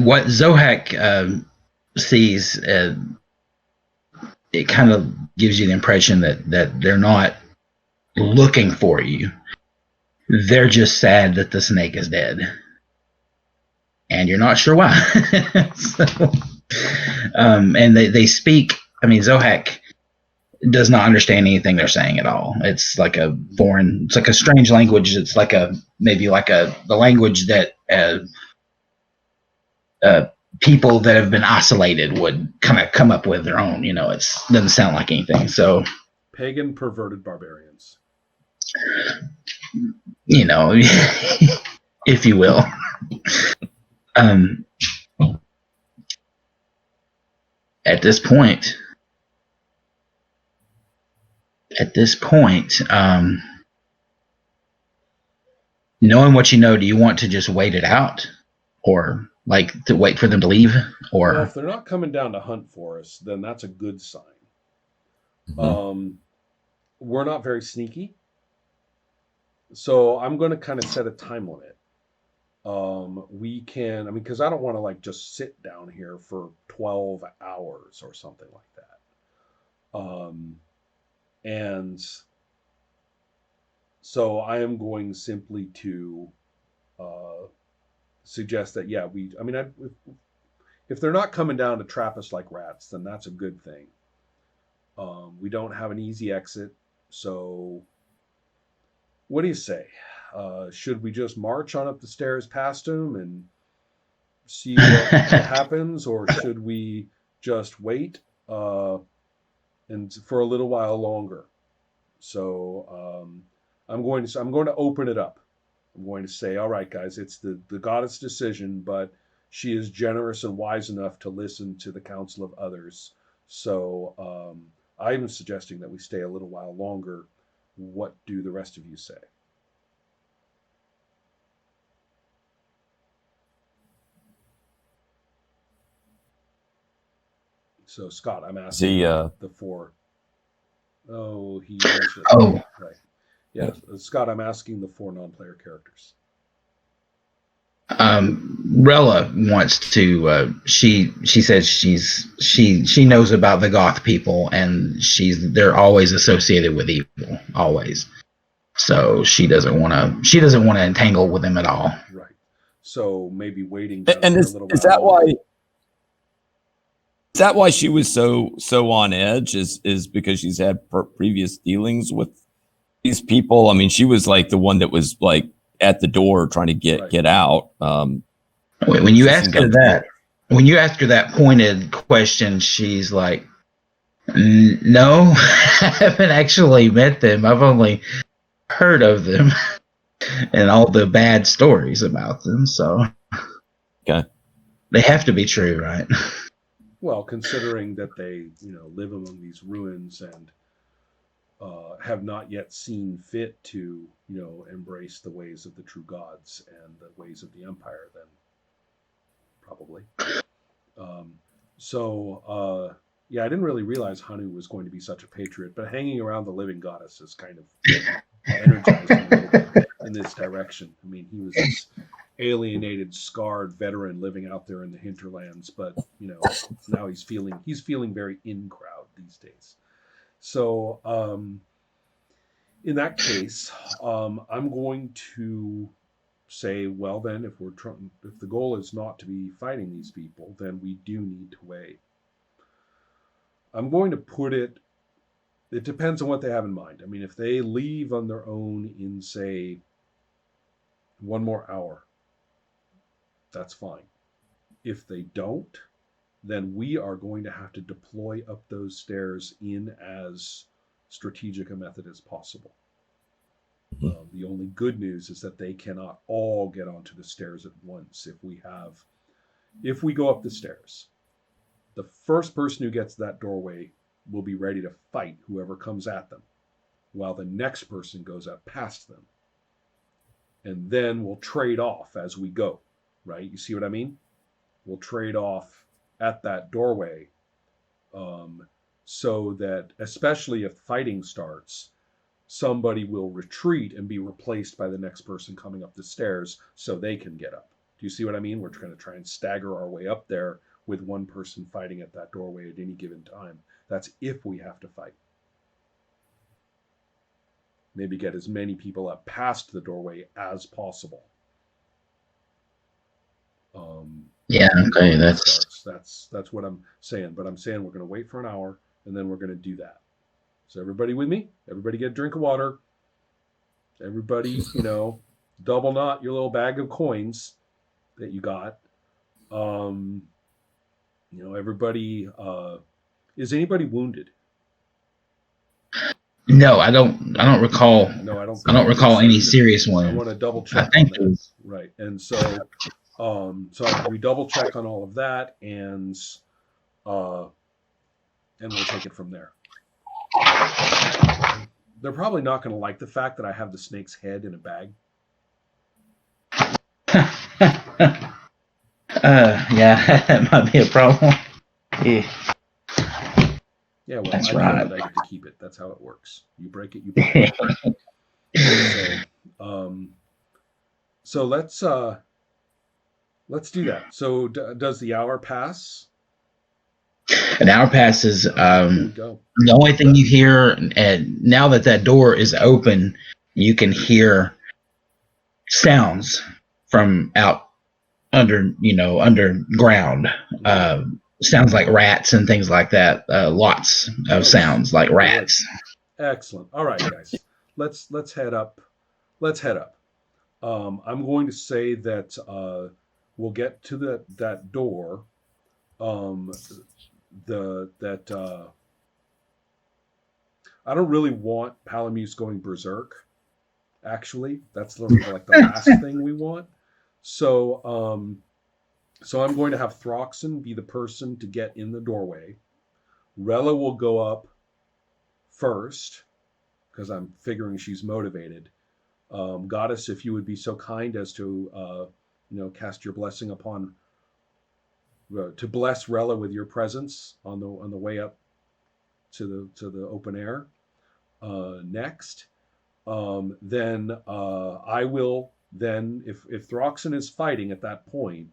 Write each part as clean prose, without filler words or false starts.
what Zohak sees, it kind of gives you the impression that they're not looking for you. They're just sad that the snake is dead, and you're not sure why. So, and they speak. I mean, Zohak does not understand anything they're saying at all. It's like a foreign. It's like a strange language. It's like the language that people that have been isolated would kind of come up with their own. It doesn't sound like anything. So pagan perverted barbarians. If you will. At this point, knowing what you know, do you want to just wait it out, or like to wait for them to leave? Or well, if they're not coming down to hunt for us, then that's a good sign. Mm-hmm. We're not very sneaky, so I'm going to kind of set a time limit. We can, because I don't want to like just sit down here for 12 hours or something like that. And so I am going simply to suggest that, if they're not coming down to trap us like rats, then that's a good thing. We don't have an easy exit, so what do you say? Should we just march on up the stairs past him and see what happens, or should we just wait and for a little while longer? So I'm going to open it up. I'm going to say, all right, guys, it's the goddess' decision, but she is generous and wise enough to listen to the counsel of others. So I'm suggesting that we stay a little while longer. What do the rest of you say? So Scott, I'm asking the four. Oh, he. Oh, right. Yeah, Scott, I'm asking the four non-player characters. Rella wants to. She says she knows about the goth people, and they're always associated with evil, always. So she doesn't want to entangle with them at all. Right. So maybe waiting. And is that why? Is that why she was so on edge? Is because she's had previous dealings with these people? I mean, she was like the one that was like at the door trying to get out. When you ask her that pointed question, she's like, "No, I haven't actually met them. I've only heard of them and all the bad stories about them. So, okay, they have to be true, right?" Well, considering that they, live among these ruins and have not yet seen fit to, embrace the ways of the true gods and the ways of the empire, then probably. I didn't really realize Hanu was going to be such a patriot, but hanging around the living goddess is kind of energized him a little bit in this direction. I mean, he was this alienated, scarred veteran living out there in the hinterlands, but now he's feeling very in crowd these days. So in that case, I'm going to say, well, then if the goal is not to be fighting these people, then we do need to wait. I'm going to put it depends on what they have in mind. I mean, if they leave on their own in, say, 1 more hour, that's fine. If they don't, then we are going to have to deploy up those stairs in as strategic a method as possible. The only good news is that they cannot all get onto the stairs at once. If we go up the stairs, the first person who gets to that doorway will be ready to fight whoever comes at them, while the next person goes up past them. And then we'll trade off as we go, right? You see what I mean? We'll trade off at that doorway so that, especially if fighting starts, somebody will retreat and be replaced by the next person coming up the stairs so they can get up. Do you see what I mean? We're going to try and stagger our way up there with one person fighting at that doorway at any given time. That's if we have to fight. Maybe get as many people up past the doorway as possible. Yeah, okay, that's what I'm saying. But I'm saying we're going to wait for an hour, and then we're going to do that. So everybody with me? Everybody get a drink of water. Everybody, double knot your little bag of coins that you got. Everybody. Is anybody wounded? No, I don't recall. No, I don't. I don't recall any serious I ones. want to double check. I think on that. Right, and so we double check on all of that, and we'll take it from there. They're probably not going to like the fact that I have the snake's head in a bag. Yeah, that might be a problem. Yeah. Yeah, well, That's I right. know that I get to keep it. That's how it works. You break it, you break it. So let's do that. So does the hour pass? An hour passes. The only thing you hear, and now that door is open, you can hear sounds from out underground. Sounds like rats and things like that. Lots of sounds like rats. Excellent. All right, guys. Let's head up. I'm going to say that we'll get to that door. I don't really want Palamuse going berserk. Actually, that's like the last thing we want. So I'm going to have Throxon be the person to get in the doorway. Rella will go up first because I'm figuring she's motivated. Goddess, if you would be so kind as to cast your blessing upon to bless Rella with your presence on the way up to the open air. Next, then I will then if Throxon is fighting at that point,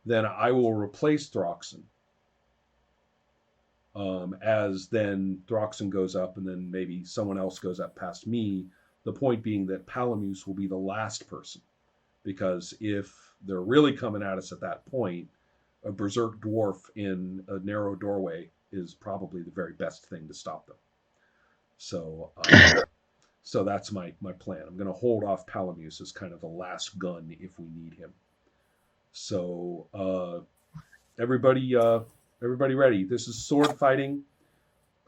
then I will replace Throxon. As then Throxon goes up, and then maybe someone else goes up past me. The point being that Palamuse will be the last person, because if they're really coming at us at that point, a berserk dwarf in a narrow doorway is probably the very best thing to stop them. So that's my plan. I'm going to hold off Palamuse as kind of the last gun if we need him. So everybody ready? This is sword fighting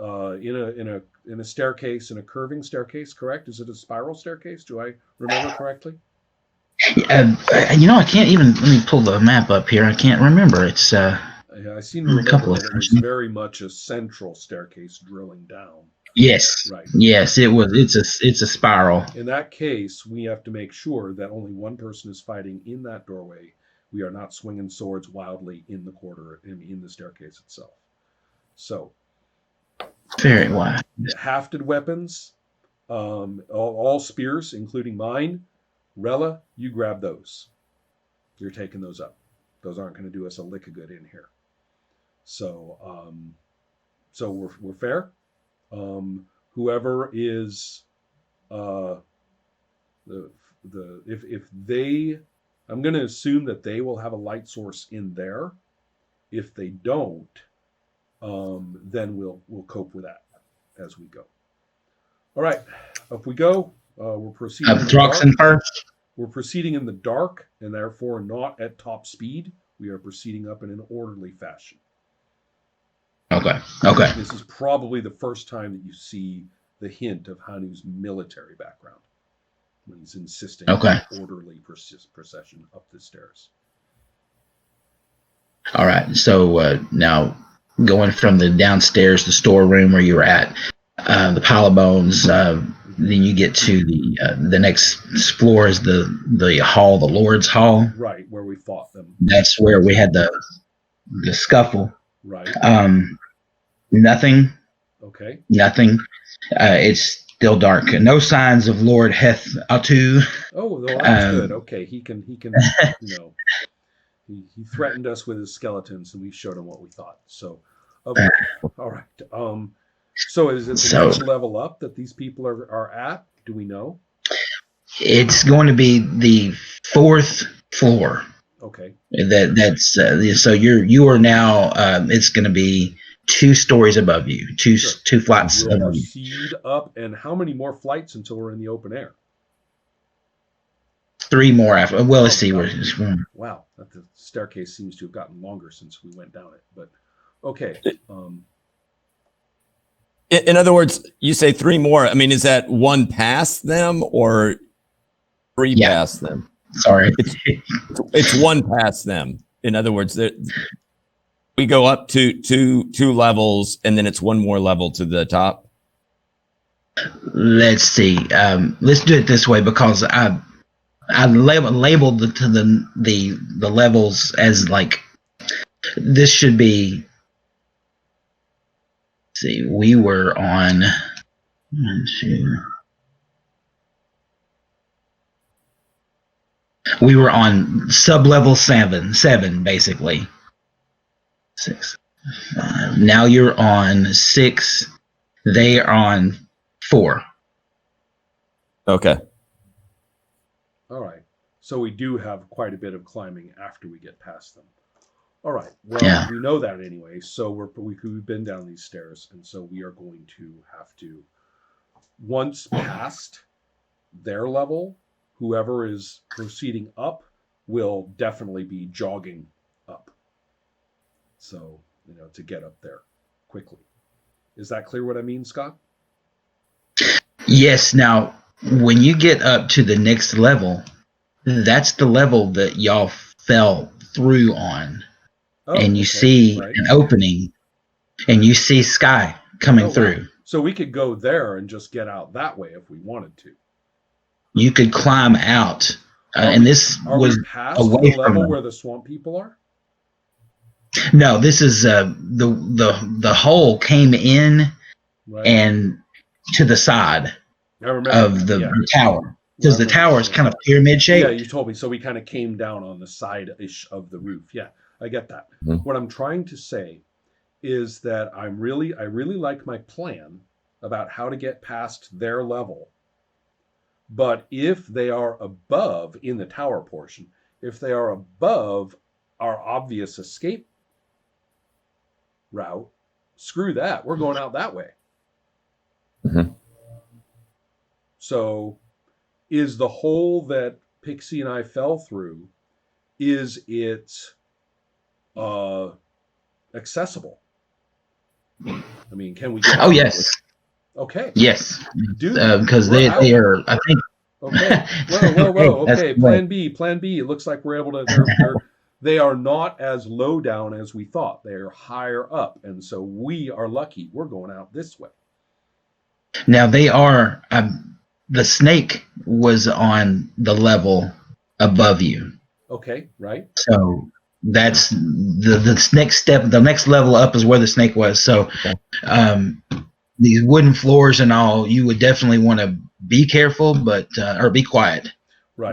in a staircase, in a curving staircase. Correct? Is it a spiral staircase? Do I remember correctly? I can't even. Let me pull the map up here. I can't remember. It's I seem to remember that it was very much a central staircase drilling down. Yes. Right. Yes, it was. It's a spiral. In that case, we have to make sure that only one person is fighting in that doorway. We are not swinging swords wildly in the corridor in the staircase itself. So, very wide. Hafted weapons, all spears, including mine. Rella, you grab those. You're taking those up. Those aren't going to do us a lick of good in here. So we're fair. Whoever is if they, I'm going to assume that they will have a light source in there. If they don't, then we'll cope with that as we go. All right, up we go. We're proceeding. Throxon first. We're proceeding in the dark, and therefore not at top speed. We are proceeding up in an orderly fashion. Okay. This is probably the first time that you see the hint of Hanu's military background when he's insisting on an orderly procession up the stairs. All right. So now going from the downstairs, the storeroom where you were at, the pile of bones. Then you get to the next floor is the hall, the Lord's Hall. Right, where we fought them. That's where we had the scuffle. Right. Nothing. Okay. Nothing. It's still dark. No signs of Lord Heth Atu. Oh, well, that's good. Okay, he can. He threatened us with his skeletons, and we showed him what we thought. So, okay. All right. So is it the next level up that these people are at? Do we know? It's going to be the 4th floor. Okay. That's so you are now. It's going to be 2 stories above you, two flights We'll above you. proceed up, and how many more flights until we're in the open air? 3 more after. Well, let's see. Wow, the staircase seems to have gotten longer since we went down it. But okay. In other words, you say 3 more. I mean, is that 1 past them or 3 past them? Sorry, it's 1 past them. In other words, we go up to two levels, and then it's 1 more level to the top. Let's see. Let's do it this way because I labeled the levels as like this should be. Let's see, we were on. We were on sub-level 7 basically. 6. Now you're on 6. They are on 4. Okay. All right. So we do have quite a bit of climbing after we get past them. All right. Well, we know that anyway. So we've been down these stairs, and so we are going to have to, once past their level, whoever is proceeding up will definitely be jogging up. So, to get up there quickly. Is that clear what I mean, Scott? Yes. Now, when you get up to the next level, that's the level that y'all fell through on. And you see an opening, and you see sky coming through. Wow. So we could go there and just get out that way if we wanted to. You could climb out, and this was past away the level where the swamp people are. No, this is the hole came in and to the side of the tower because the tower is kind of pyramid shaped. Yeah, you told me. So we kind of came down on the side-ish of the roof. Yeah, I get that. Mm-hmm. What I'm trying to say is that I really like my plan about how to get past their level. But if they are above in the tower portion, if they are above our obvious escape route, screw that. We're going out that way. Mm-hmm. So is the hole that Pixie and I fell through, is it accessible? I mean, can we get yes. Okay. Yes. Because they are, I think. Okay. Whoa. Okay. Plan B. It looks like we're able to. They are not as low down as we thought. They are higher up, and so we are lucky. We're going out this way. Now they are. The snake was on the level above you. Okay. Right. So that's the next step. The next level up is where the snake was. So. These wooden floors and all, you would definitely want to be careful, or be quiet.